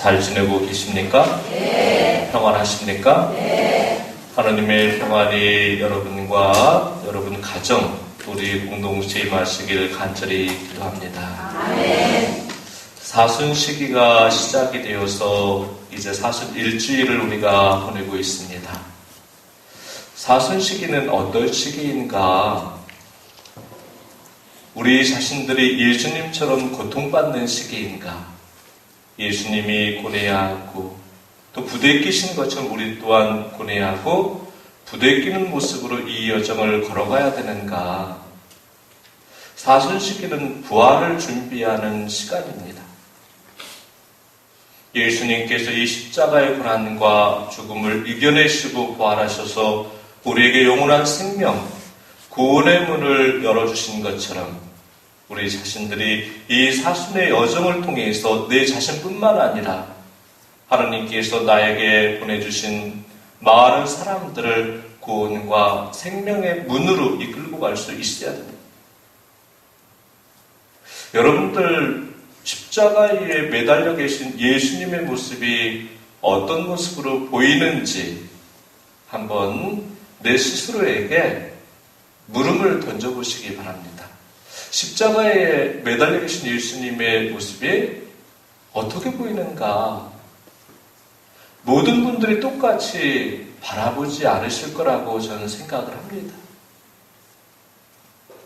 잘 지내고 계십니까? 네. 평안하십니까? 네. 하나님의 평안이 여러분과 여러분 가정, 우리 공동체에 임하시길 간절히 기도합니다. 아멘. 사순 시기가 시작이 되어서 이제 사순 일주일을 우리가 보내고 있습니다. 사순 시기는 어떤 시기인가? 우리 자신들이 예수님처럼 고통받는 시기인가? 예수님이 고뇌야 하고 또 부대끼신 것처럼 우리 또한 고뇌야 하고 부대끼는 모습으로 이 여정을 걸어가야 되는가? 사순 시기는 부활을 준비하는 시간입니다. 예수님께서 이 십자가의 고난과 죽음을 이겨내시고 부활하셔서 우리에게 영원한 생명, 구원의 문을 열어주신 것처럼 우리 자신들이 이 사순의 여정을 통해서 내 자신뿐만 아니라 하나님께서 나에게 보내주신 많은 사람들을 구원과 생명의 문으로 이끌고 갈 수 있어야 됩니다. 여러분들 십자가에 매달려 계신 예수님의 모습이 어떤 모습으로 보이는지 한번 내 스스로에게 물음을 던져보시기 바랍니다. 십자가에 매달려 계신 예수님의 모습이 어떻게 보이는가? 모든 분들이 똑같이 바라보지 않으실 거라고 저는 생각을 합니다.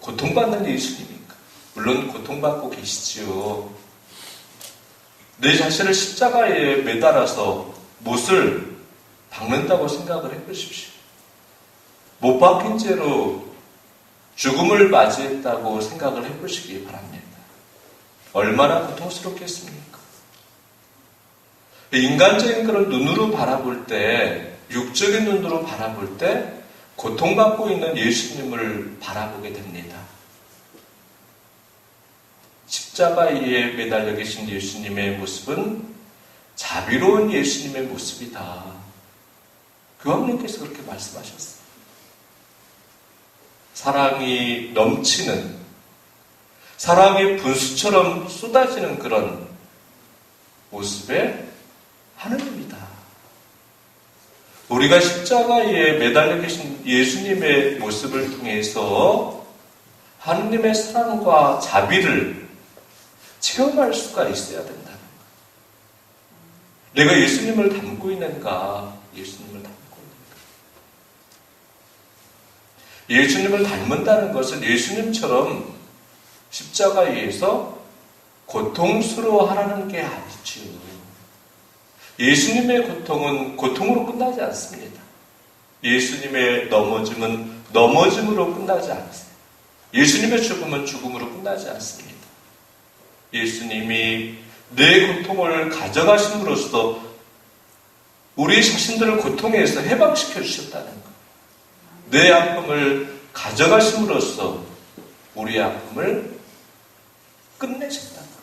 고통받는 예수님인가? 물론 고통받고 계시지요. 내 자신을 십자가에 매달아서 못을 박는다고 생각을 해보십시오. 못 박힌 채로 죽음을 맞이했다고 생각을 해보시기 바랍니다. 얼마나 고통스럽겠습니까? 인간적인 그런 눈으로 바라볼 때, 육적인 눈으로 바라볼 때 고통받고 있는 예수님을 바라보게 됩니다. 십자가에 매달려 계신 예수님의 모습은 자비로운 예수님의 모습이다. 교황님께서 그렇게 말씀하셨어요. 사랑이 넘치는, 사랑의 분수처럼 쏟아지는 그런 모습의 하느님이다. 우리가 십자가에 매달려 계신 예수님의 모습을 통해서 하느님의 사랑과 자비를 체험할 수가 있어야 된다는 거예요. 내가 예수님을 닮고 있는가? 예수님을 닮고 있는가? 예수님을 닮는다는 것은 예수님처럼 십자가에서 고통스러워하라는 게 아니지요. 예수님의 고통은 고통으로 끝나지 않습니다. 예수님의 넘어짐은 넘어짐으로 끝나지 않습니다. 예수님의 죽음은 죽음으로 끝나지 않습니다. 예수님이 내 고통을 가져가심으로써 우리 자신들을 고통에서 해방시켜 주셨다는 것. 내 아픔을 가져가심으로써 우리의 아픔을 끝내셨다는 것.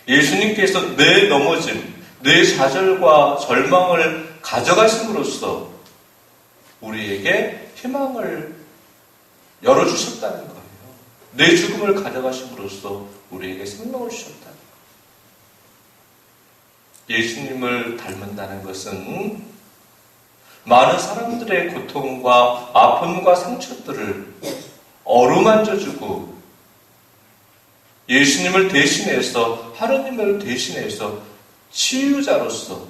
예수님께서 내 넘어짐, 내 좌절과 절망을 가져가심으로써 우리에게 희망을 열어주셨다는 거예요. 내 죽음을 가져가심으로써 우리에게 생명을 주셨다는 거예요. 예수님을 닮는다는 것은 많은 사람들의 고통과 아픔과 상처들을 어루만져주고 예수님을 대신해서, 하느님을 대신해서 치유자로서,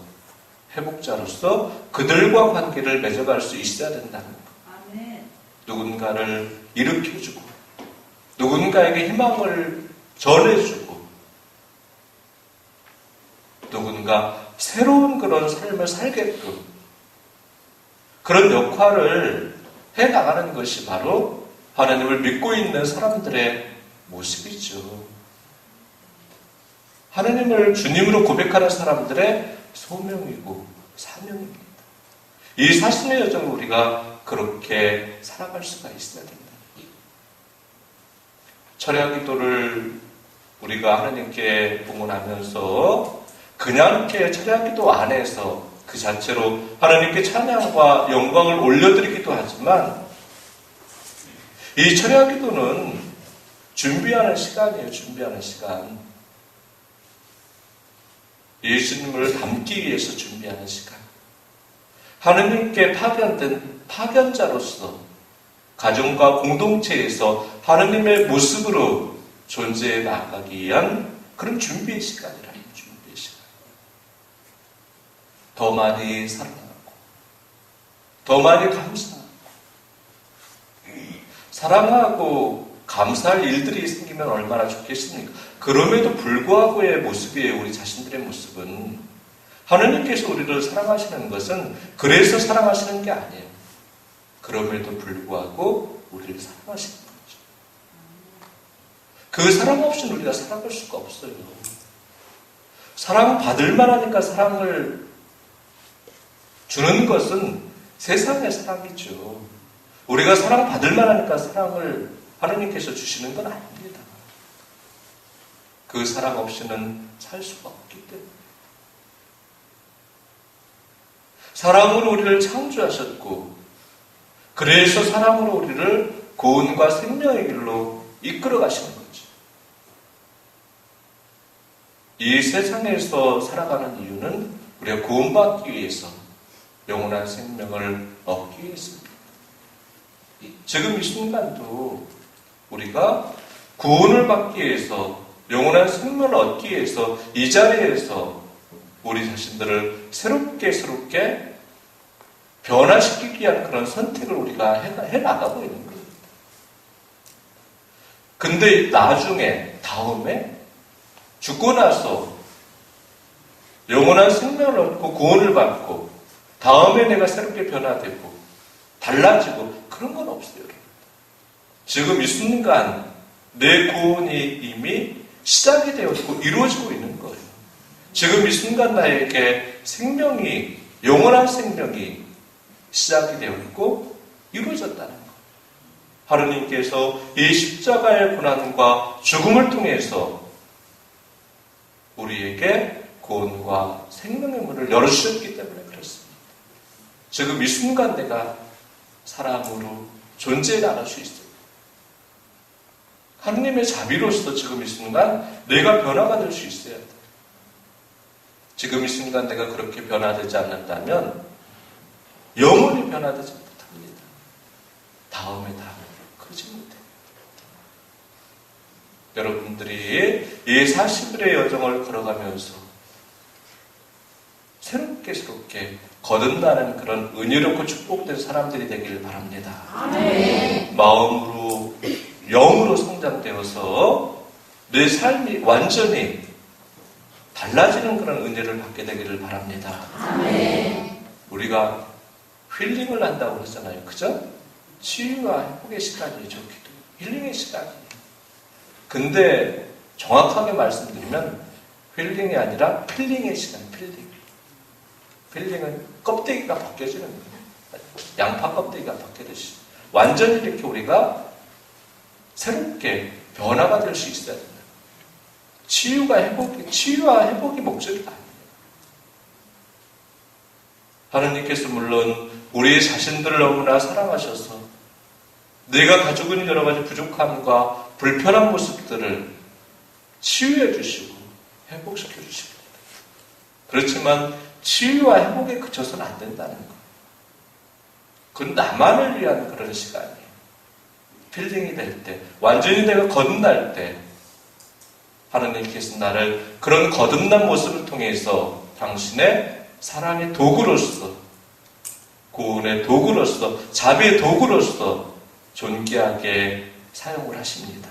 회복자로서 그들과 관계를 맺어갈 수 있어야 된다는 것. 아멘. 누군가를 일으켜주고, 누군가에게 희망을 전해주고, 누군가 새로운 그런 삶을 살게끔 그런 역할을 해나가는 것이 바로 하나님을 믿고 있는 사람들의 모습이죠. 하나님을 주님으로 고백하는 사람들의 소명이고 사명입니다. 이 사순의 여정을 우리가 그렇게 살아갈 수가 있어야 된다. 철야 기도를 우리가 하나님께 봉헌하면서 그냥 이렇게 철야 기도 안에서 그 자체로 하나님께 찬양과 영광을 올려드리기도 하지만 이 철야 기도는 준비하는 시간이에요. 준비하는 시간. 예수님을 닮기 위해서 준비하는 시간. 하느님께 파견된 파견자로서 가정과 공동체에서 하느님의 모습으로 존재해 나가기 위한 그런 준비의 시간이라는 준비의 시간. 더 많이 사랑하고 더 많이 감사하고 사랑하고 감사할 일들이 생기면 얼마나 좋겠습니까? 그럼에도 불구하고의 모습이에요. 우리 자신들의 모습은 하느님께서 우리를 사랑하시는 것은 그래서 사랑하시는 게 아니에요. 그럼에도 불구하고 우리를 사랑하시는 거죠. 그 사랑 없이는 우리가 살아갈 수가 없어요. 사랑받을 만하니까 사랑을 주는 것은 세상의 사랑이죠. 우리가 사랑받을 만하니까 사랑을 하느님께서 주시는 건 아닙니다. 그 사랑 없이는 살 수가 없기 때문에. 사랑으로 우리를 창조하셨고 그래서 사랑으로 우리를 구원과 생명의 길로 이끌어 가시는 거죠. 이 세상에서 살아가는 이유는 우리가 구원받기 위해서 영원한 생명을 얻기 위해서입니다. 지금 이 순간도 우리가 구원을 받기 위해서 영원한 생명을 얻기 위해서 이 자리에서 우리 자신들을 새롭게 변화시키기 위한 그런 선택을 우리가 해나가고 있는 겁니다. 근데 나중에 다음에 죽고 나서 영원한 생명을 얻고 구원을 받고 다음에 내가 새롭게 변화되고 달라지고 그런 건 없어요. 지금 이 순간 내 구원이 이미 시작이 되었고 이루어지고 있는 거예요. 지금 이 순간 나에게 생명이 영원한 생명이 시작이 되었고 이루어졌다는 것. 하느님께서 이 십자가의 고난과 죽음을 통해서 우리에게 구원과 생명의 문을 열어주셨기 때문에 그렇습니다. 지금 이 순간 내가 사람으로 존재해 나갈 수 있어요. 하느님의 자비로서 지금 이 순간 내가 변화가 될 수 있어야 돼요. 지금 이 순간 내가 그렇게 변화되지 않는다면 영원히 변화되지 못합니다. 다음에 그러지 못해요. 여러분들이 이 40일의 여정을 걸어가면서 새롭게 거듭나는 그런 은혜롭고 축복된 사람들이 되기를 바랍니다. 아멘. 마음으로 영으로 성장되어서 내 삶이 완전히 달라지는 그런 은혜를 받게 되기를 바랍니다. 아멘. 우리가 힐링을 한다고 그러잖아요. 그죠? 치유와 회복의 시간이죠. 힐링의 시간이에요. 근데 정확하게 말씀드리면 힐링이 아니라 필링의 시간, 필링. 필링은 껍데기가 벗겨지는 거예요. 양파 껍데기가 벗겨지듯이. 완전히 이렇게 우리가 새롭게 변화가 될 수 있어야 됩니다. 치유와 회복이 목적이 아니에요. 하느님께서 물론 우리 자신들을 너무나 사랑하셔서 내가 가지고 있는 여러 가지 부족함과 불편한 모습들을 치유해 주시고 회복시켜 주십니다. 그렇지만 치유와 회복에 그쳐서는 안 된다는 거예요. 그건 나만을 위한 그런 시간이에요. 필링이 될 때, 완전히 내가 거듭날 때 하느님께서 나를 그런 거듭난 모습을 통해서 당신의 사랑의 도구로서, 구원의 도구로서, 자비의 도구로서 존귀하게 사용을 하십니다.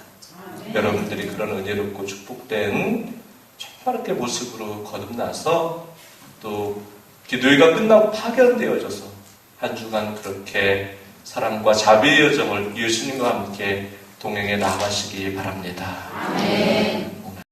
여러분들이 그런 은혜롭고 축복된 정말 이렇게 모습으로 거듭나서 또 기도회가 끝나고 파견되어져서 한 주간 그렇게 사랑과 자비의 여정을 예수님과 함께 동행해 나가시기 바랍니다. 아멘.